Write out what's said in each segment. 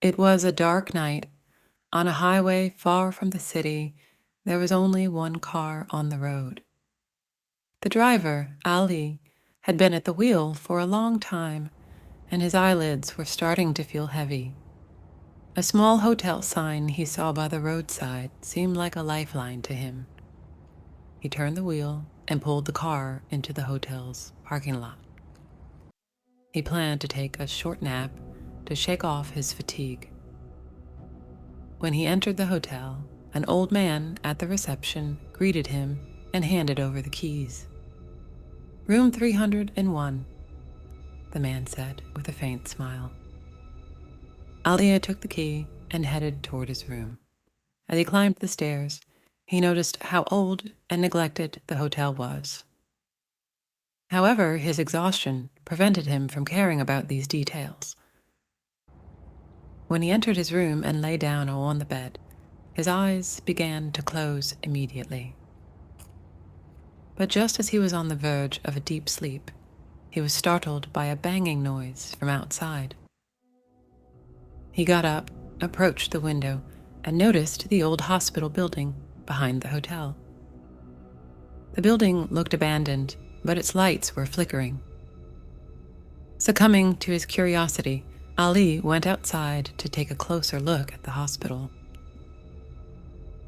It was a dark night. On a highway far from the city, there was only one car on the road. The driver, Ali, had been at the wheel for a long time, and his eyelids were starting to feel heavy. A small hotel sign he saw by the roadside seemed like a lifeline to him. He turned the wheel and pulled the car into the hotel's parking lot. He planned to take a short nap to shake off his fatigue. When he entered the hotel, an old man at the reception greeted him and handed over the keys. "Room 301, the man said with a faint smile. Alia took the key and headed toward his room. As he climbed the stairs, he noticed how old and neglected the hotel was. However, his exhaustion prevented him from caring about these details. When he entered his room and lay down on the bed, his eyes began to close immediately. But just as he was on the verge of a deep sleep, he was startled by a banging noise from outside. He got up, approached the window, and noticed the old hospital building behind the hotel. The building looked abandoned, but its lights were flickering. Succumbing to his curiosity, Ali went outside to take a closer look at the hospital.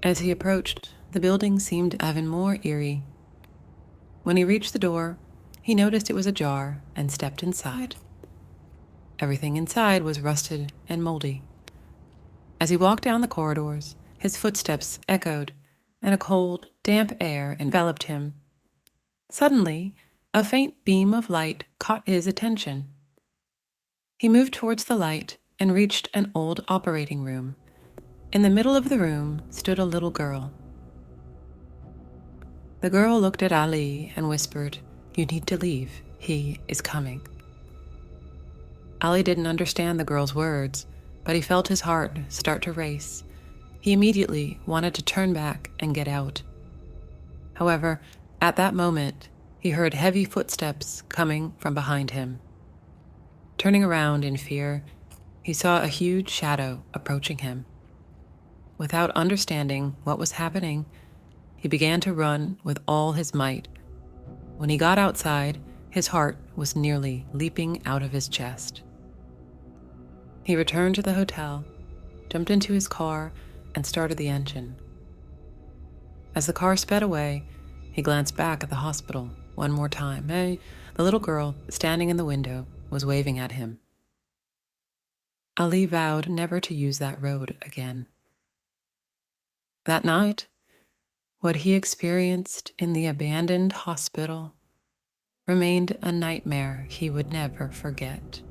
As he approached, the building seemed even more eerie. When he reached the door, he noticed it was ajar and stepped inside. Everything inside was rusted and moldy. As he walked down the corridors, his footsteps echoed, and a cold, damp air enveloped him. Suddenly, a faint beam of light caught his attention. He moved towards the light and reached an old operating room. In the middle of the room stood a little girl. The girl looked at Ali and whispered, "You need to leave. He is coming." Ali didn't understand the girl's words, but he felt his heart start to race. He immediately wanted to turn back and get out. However, at that moment, he heard heavy footsteps coming from behind him. Turning around in fear, he saw a huge shadow approaching him. Without understanding what was happening, he began to run with all his might. When he got outside, his heart was nearly leaping out of his chest. He returned to the hotel, jumped into his car, and started the engine. As the car sped away, he glanced back at the hospital one more time. The little girl, standing in the window, was waving at him. Ali vowed never to use that road again. That night, what he experienced in the abandoned hospital remained a nightmare he would never forget.